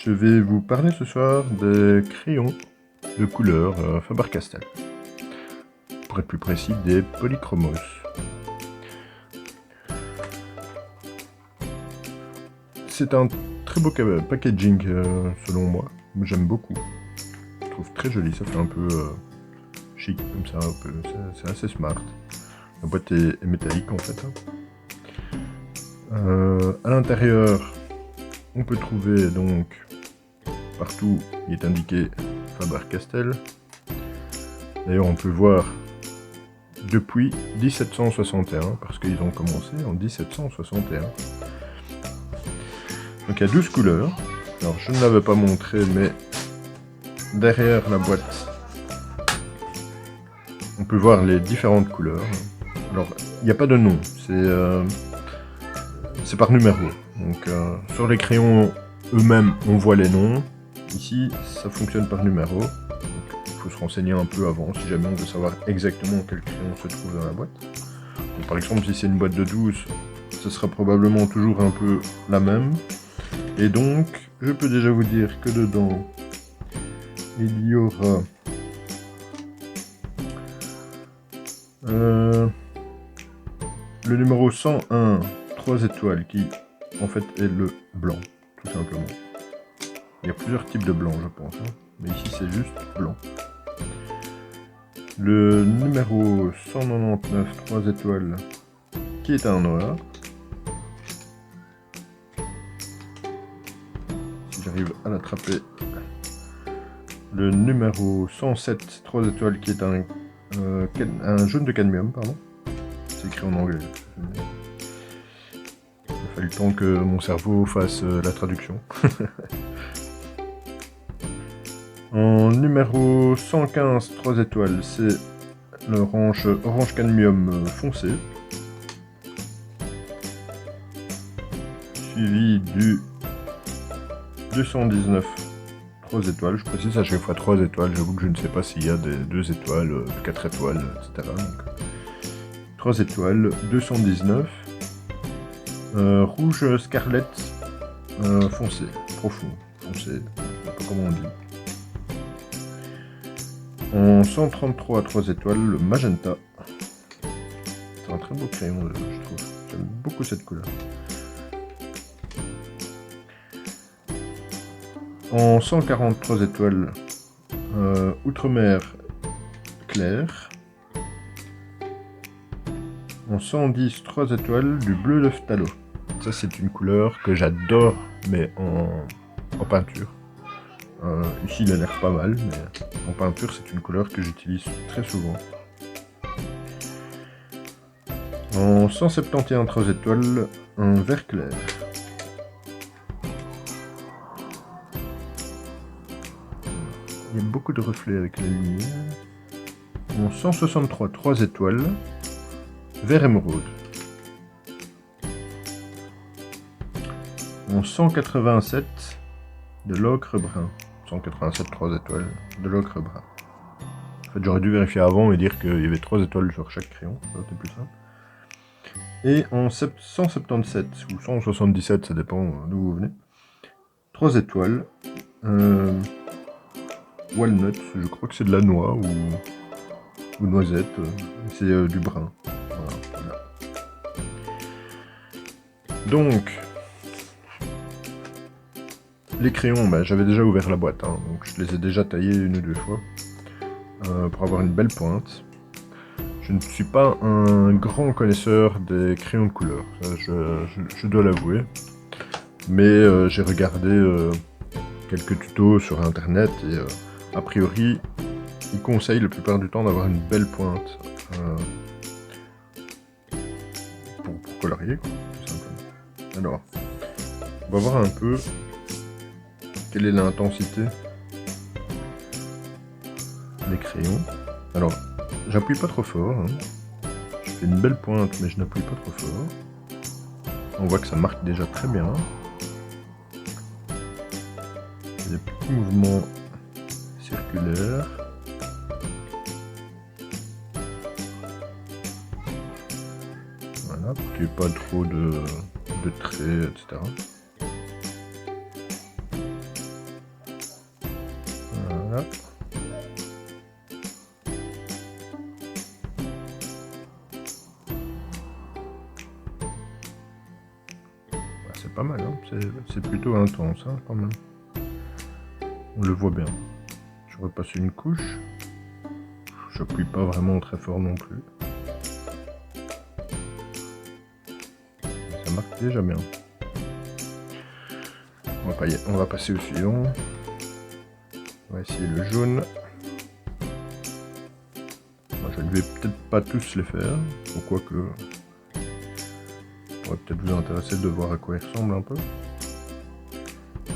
Je vais vous parler ce soir des crayons de couleur Faber-Castell. Pour être plus précis, des polychromos. C'est un très beau packaging selon moi. J'aime beaucoup. Je trouve très joli, ça fait un peu chic comme ça, c'est assez smart. La boîte est métallique en fait. À l'intérieur, on peut trouver donc partout, il est indiqué Faber-Castell. D'ailleurs, on peut voir depuis 1761, parce qu'ils ont commencé en 1761. Donc il y a 12 couleurs. Alors je ne l'avais pas montré, mais derrière la boîte, on peut voir les différentes couleurs. Alors il n'y a pas de nom, c'est par numéro. Donc sur les crayons eux-mêmes, on voit les noms. Ici, ça fonctionne par numéro. Il faut se renseigner un peu avant si jamais on veut savoir exactement quel crayon se trouve dans la boîte. Donc, par exemple, si c'est une boîte de 12, ce sera probablement toujours un peu la même. Et donc, je peux déjà vous dire que dedans, il y aura le numéro 101, 3 étoiles, qui en fait est le blanc, tout simplement. Il y a plusieurs types de blanc, je pense, hein, mais ici c'est juste blanc. Le numéro 199, 3 étoiles, qui est un noir. Si j'arrive à l'attraper. Le numéro 107, 3 étoiles, qui est un jaune de cadmium, pardon. C'est écrit en anglais. Il a fallu le temps que mon cerveau fasse la traduction. En numéro 115, 3 étoiles, c'est l'orange cadmium foncé. Suivi du 219, 3 étoiles. Je précise à chaque fois 3 étoiles. J'avoue que je ne sais pas s'il y a des 2 étoiles, 4 étoiles, etc. Donc, 3 étoiles, 219. Rouge scarlet foncé, profond, foncé, je ne sais pas comment on dit. En 133, 3 étoiles, le magenta. C'est un très beau crayon, je trouve. J'aime beaucoup cette couleur. En 143 étoiles, Outre-mer clair. En 110, 3 étoiles, du bleu de phthalo. Ça, c'est une couleur que j'adore, mais en peinture. Ici, il a l'air pas mal, mais en peinture, c'est une couleur que j'utilise très souvent. En 171, 3 étoiles, un vert clair. Il y a beaucoup de reflets avec la lumière. En 163, 3 étoiles, vert émeraude. En 187, de l'ocre brun. 187, 3 étoiles, de l'ocre brun. En fait, j'aurais dû vérifier avant et dire qu'il y avait 3 étoiles sur chaque crayon, ça c'était plus simple. Et en 177 ou 177, ça dépend d'où vous venez, 3 étoiles, walnut, je crois que c'est de la noix ou noisette, c'est du brun. Voilà. Donc, les crayons, j'avais déjà ouvert la boîte, hein, donc je les ai déjà taillés une ou deux fois pour avoir une belle pointe. Je ne suis pas un grand connaisseur des crayons de couleur, ça, je dois l'avouer, mais j'ai regardé quelques tutos sur internet et a priori ils conseillent la plupart du temps d'avoir une belle pointe pour colorier, quoi, tout simplement. Alors, on va voir un peu quelle est l'intensité des crayons. Alors, j'appuie pas trop fort, hein. Je fais une belle pointe mais je n'appuie pas trop fort. On voit que ça marque déjà très bien. Des petits mouvements circulaires. Voilà, pour qu'il n'y ait pas trop de traits, etc. Voilà. C'est pas mal, hein. C'est plutôt intense, hein, quand même. On le voit bien. Je repasse une couche. J'appuie pas vraiment très fort non plus. Ça marque déjà bien. On va passer au suivant. On va essayer le jaune. Moi, je ne vais peut-être pas tous les faire. Ou quoi que... Ça pourrait peut-être vous intéresser de voir à quoi il ressemble un peu.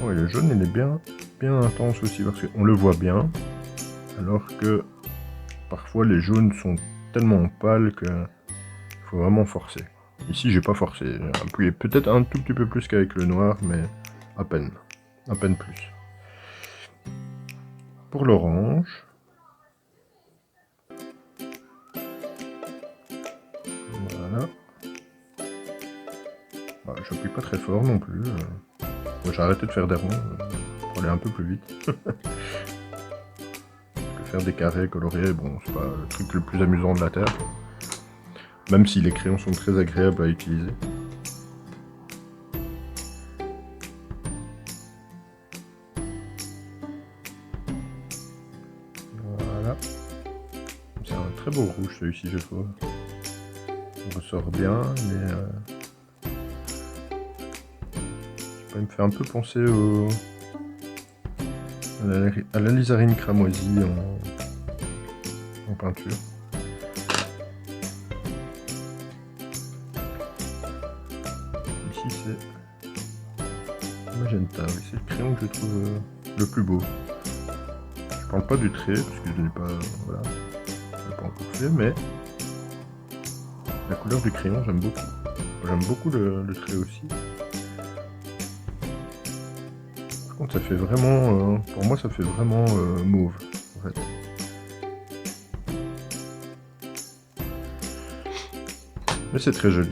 Oh, et le jaune, il est bien intense aussi parce qu'on le voit bien. Alors que parfois les jaunes sont tellement pâles que faut vraiment forcer. Ici, j'ai pas forcé. J'ai appuyé peut-être un tout petit peu plus qu'avec le noir, mais à peine plus. Pour l'orange, voilà. Bah, j'appuie pas très fort non plus. Moi, j'ai arrêté de faire des ronds pour aller un peu plus vite. Faire des carrés colorés, bon, c'est pas le truc le plus amusant de la Terre. Même si les crayons sont très agréables à utiliser. Voilà. C'est un très beau rouge celui-ci, je trouve. On ressort bien, mais... il me fait un peu penser à l'alizarine cramoisie en peinture. Ici c'est magenta, oui, c'est le crayon que je trouve le plus beau. Je parle pas du trait parce que je n'ai pas, voilà, je l'ai pas encore fait, mais la couleur du crayon j'aime beaucoup. J'aime beaucoup le trait aussi. Par contre ça fait vraiment, pour moi ça fait vraiment mauve en fait. Mais c'est très joli.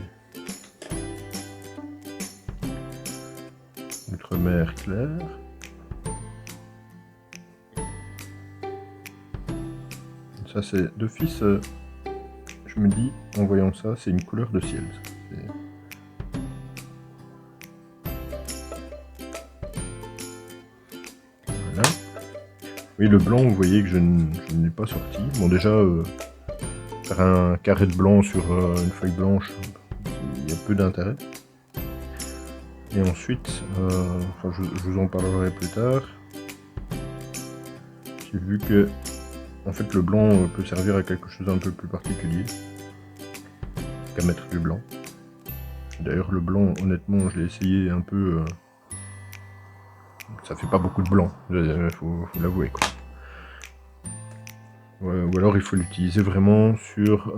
Outre-mer clair. Ça c'est d'office, je me dis en voyant ça, c'est une couleur de ciel. Voilà. Oui, le blanc, vous voyez que je n'ai pas sorti. Bon déjà, faire un carré de blanc sur une feuille blanche, il y a peu d'intérêt. Et ensuite, enfin, je vous en parlerai plus tard. J'ai vu que en fait le blanc peut servir à quelque chose d'un peu plus particulier qu'à mettre du blanc. D'ailleurs le blanc, honnêtement, je l'ai essayé un peu. Ça fait pas beaucoup de blanc, faut l'avouer quoi. Ou alors il faut l'utiliser vraiment sur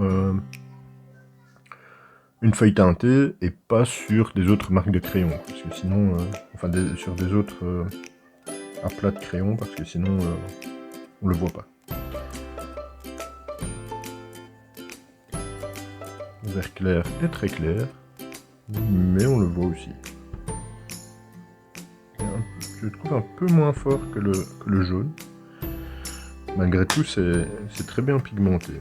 une feuille teintée et pas sur des autres marques de crayons, parce que sinon, enfin sur des autres aplats de crayons, parce que sinon on le voit pas. Le vert clair est très clair, mais on le voit aussi. Je le trouve un peu moins fort que le jaune. Malgré tout, c'est très bien pigmenté.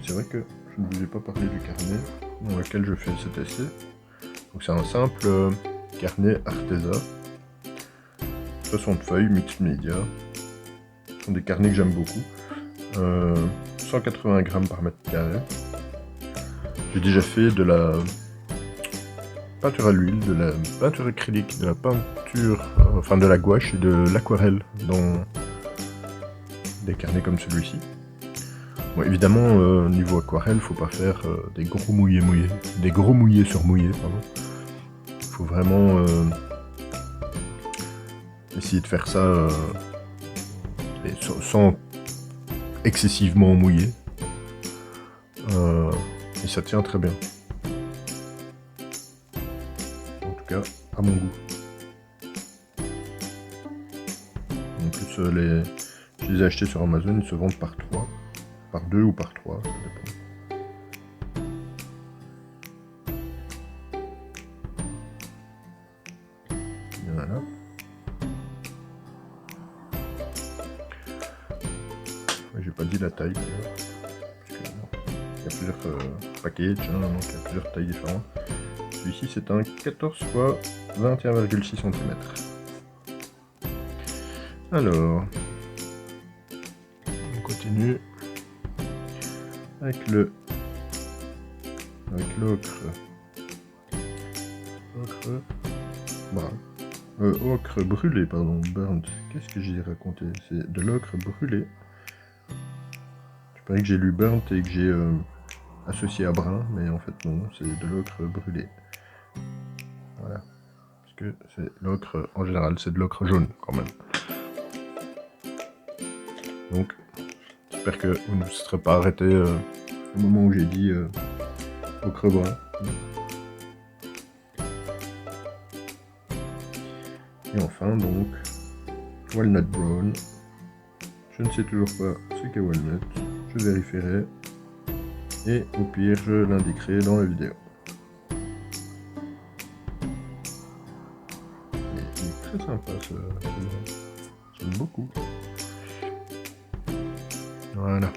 C'est vrai que je ne vous ai pas parlé du carnet dans lequel je fais cet essai. Donc c'est un simple carnet Arteza. 60 feuilles, mixed media. Ce sont des carnets que j'aime beaucoup. 180 grammes par mètre carré. J'ai déjà fait de la peinture à l'huile, de la peinture acrylique, de la peinture, enfin de la gouache et de l'aquarelle dans des carnets comme celui-ci. Bon, évidemment, niveau aquarelle, faut pas faire des gros mouillés sur mouillés, pardon. Faut vraiment essayer de faire ça sans excessivement mouiller. Et ça tient très bien. En tout cas, à mon goût. En plus, je les ai achetés sur Amazon, ils se vendent par 3. Par 2 ou par 3, ça dépend. Voilà. pas dit la taille d'ailleurs. Parce que, bon, il y a plusieurs packages, hein, donc il y a plusieurs tailles différentes. Celui-ci c'est un 14 x 21,6 cm. Alors, on continue avec l'ocre brun. Ocre brûlé, pardon, burnt. Qu'est-ce que j'ai raconté? C'est de l'ocre brûlé. Je parie que j'ai lu burnt et que j'ai associé à brun, mais en fait non, c'est de l'ocre brûlé. Voilà. Parce que c'est l'ocre, en général, c'est de l'ocre jaune quand même. Donc, j'espère que vous ne vous serez pas arrêté au moment où j'ai dit ocre brun. Et enfin, donc, walnut brown. Je ne sais toujours pas ce qu'est walnut. Je vérifierai. Et au pire, je l'indiquerai dans la vidéo. Il est très sympa ce j'aime beaucoup. Voilà.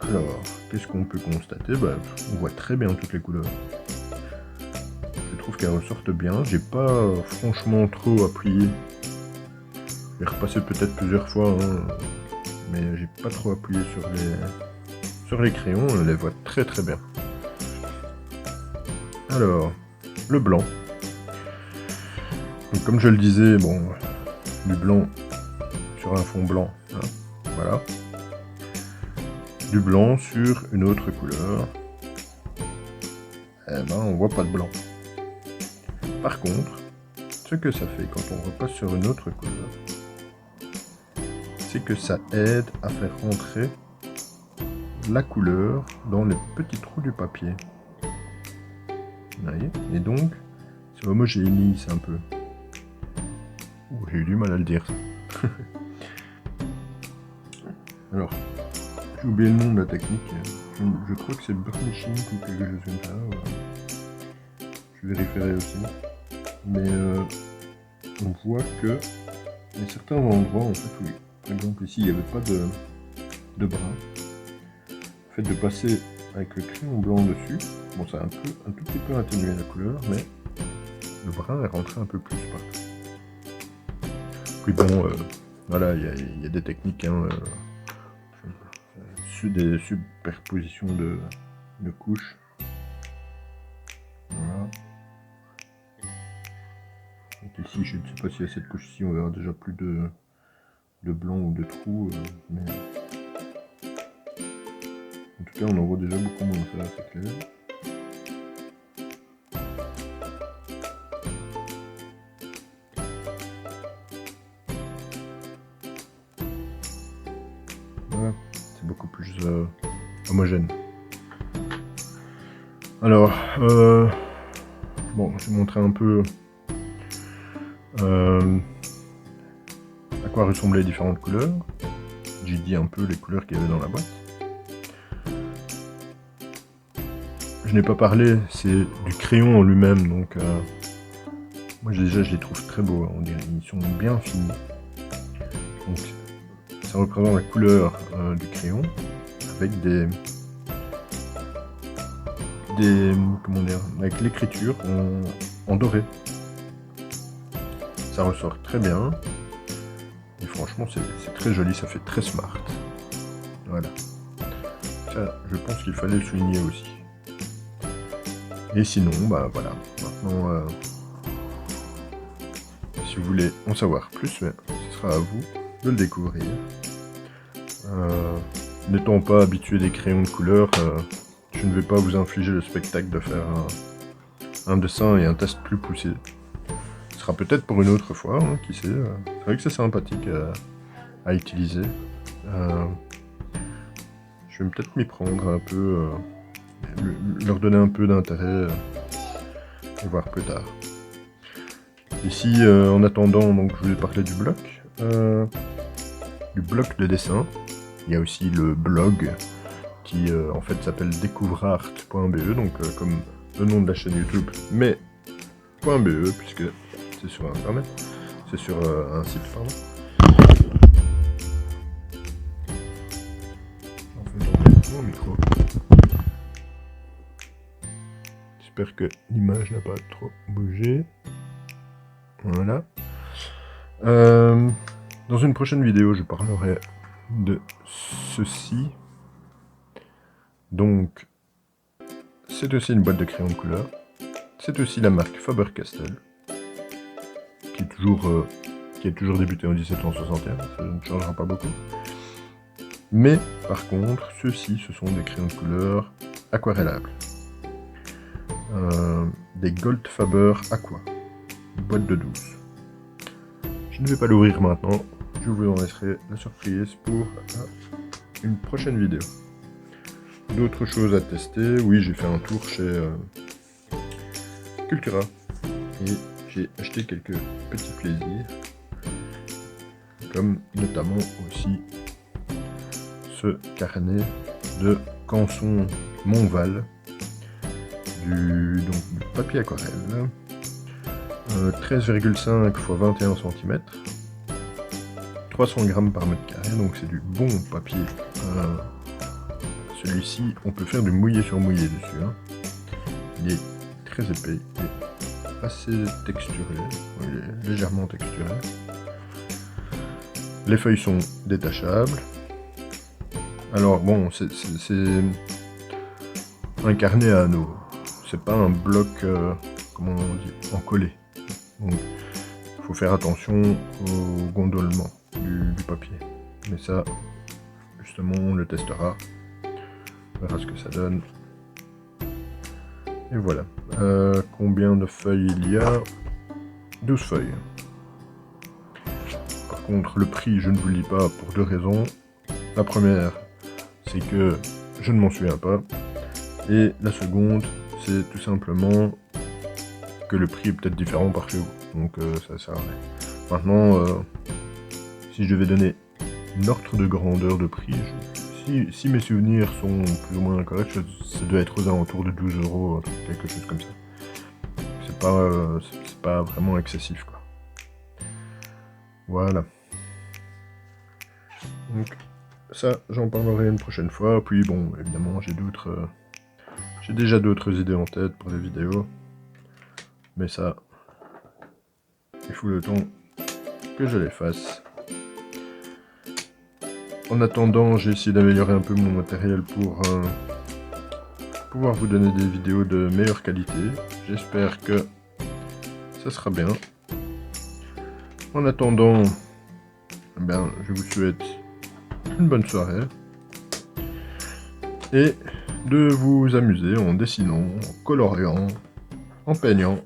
Alors, qu'est-ce qu'on peut constater? Bah, on voit très bien toutes les couleurs. Je trouve qu'elles ressortent bien. J'ai pas franchement trop appuyé. J'ai repassé peut-être plusieurs fois, hein, mais j'ai pas trop appuyé sur les crayons. On les voit très très bien. Alors, le blanc. Donc, comme je le disais, bon, du blanc sur un fond blanc, hein, voilà. Du blanc sur une autre couleur, eh ben on voit pas de blanc. Par contre, ce que ça fait quand on repasse sur une autre couleur, c'est que ça aide à faire rentrer la couleur dans les petits trous du papier. Vous voyez? Et donc, ça homogénéise un peu. J'ai eu du mal à le dire. Alors, j'ai oublié le nom de la technique. Je crois que c'est burnishing ou quelque chose comme ça. Ouais. Je vérifierai aussi. Mais on voit que il y a certains endroits, en fait, oui. Par exemple, ici, il n'y avait pas de brun. Le fait de passer avec le crayon blanc dessus, bon, ça a un tout petit peu atténué la couleur, mais le brun est rentré un peu plus partout. Puis bon, voilà, il y a des techniques, hein, des superpositions de couches. Voilà. Donc ici, je ne sais pas si à cette couche-ci, on verra déjà plus de blanc ou de trous, mais en tout cas, on en voit déjà beaucoup moins, ça c'est clair. Voilà, c'est beaucoup plus homogène. Alors, bon, je vais montrer un peu à quoi ressemblaient les différentes couleurs. J'ai dit un peu les couleurs qu'il y avait dans la boîte. Je n'ai pas parlé, c'est du crayon en lui-même, donc moi déjà je les trouve très beaux, on dirait, ils sont bien finis. Donc ça représente la couleur du crayon avec comment dire, avec l'écriture en doré. Ça ressort très bien. Et franchement, c'est très joli, ça fait très smart. Voilà. Ça, je pense qu'il fallait le souligner aussi. Et sinon, bah voilà. Maintenant, si vous voulez en savoir plus, ce sera à vous de le découvrir. N'étant pas habitué des crayons de couleur, je ne vais pas vous infliger le spectacle de faire un dessin et un test plus poussé. Ce sera peut-être pour une autre fois, hein, qui sait. C'est vrai que c'est sympathique à utiliser. Je vais peut-être m'y prendre un peu, leur donner un peu d'intérêt et voir plus tard. Ici, en attendant, donc je vais parler du bloc de dessin. Il y a aussi le blog qui en fait s'appelle découvrart.be, donc comme le nom de la chaîne YouTube, mais .be puisque c'est sur internet, c'est sur un site, pardon. mon micro. J'espère que l'image n'a pas trop bougé. Voilà. Dans une prochaine vidéo, je parlerai de ceci. Donc, c'est aussi une boîte de crayons de couleur. C'est aussi la marque Faber-Castell, qui est toujours débutée en 1761, ça ne changera pas beaucoup. Mais, par contre, ceux-ci, ce sont des crayons de couleur aquarellables. Des Goldfaber Aqua, une boîte de 12. Je ne vais pas l'ouvrir maintenant, je vous en laisserai la surprise pour une prochaine vidéo. D'autres choses à tester, oui, j'ai fait un tour chez Cultura et j'ai acheté quelques petits plaisirs, comme notamment aussi ce carnet de Canson Montval, du papier aquarelle, 13,5 x 21 cm, 300 g par mètre carré, donc c'est du bon papier. Celui-ci, on peut faire du mouillé sur mouillé dessus. Hein. Il est très épais, il est assez texturé, il est légèrement texturé. Les feuilles sont détachables. Alors bon, c'est un carnet à anneaux. C'est pas un bloc, comment on dit, encollé. Donc, il faut faire attention au gondolement du papier. Mais ça, justement, on le testera. On verra ce que ça donne. Et voilà. Combien de feuilles il y a? 12 feuilles. Par contre, le prix, je ne vous le dis pas pour deux raisons. La première, c'est que je ne m'en souviens pas. Et la seconde, c'est tout simplement que le prix est peut-être différent par chez vous. Donc ça sert à rien. Maintenant, si je devais donner une ordre de grandeur de prix, si mes souvenirs sont plus ou moins corrects, ça doit être aux alentours de 12 €, quelque chose comme ça. C'est pas vraiment excessif, quoi. Voilà. Donc ça, j'en parlerai une prochaine fois. Puis bon, évidemment, j'ai déjà d'autres idées en tête pour des vidéos. Mais ça, il faut le temps que je les fasse. En attendant, j'ai essayé d'améliorer un peu mon matériel pour pouvoir vous donner des vidéos de meilleure qualité. J'espère que ça sera bien. En attendant, eh bien, je vous souhaite une bonne soirée et de vous amuser en dessinant, en coloriant, en peignant.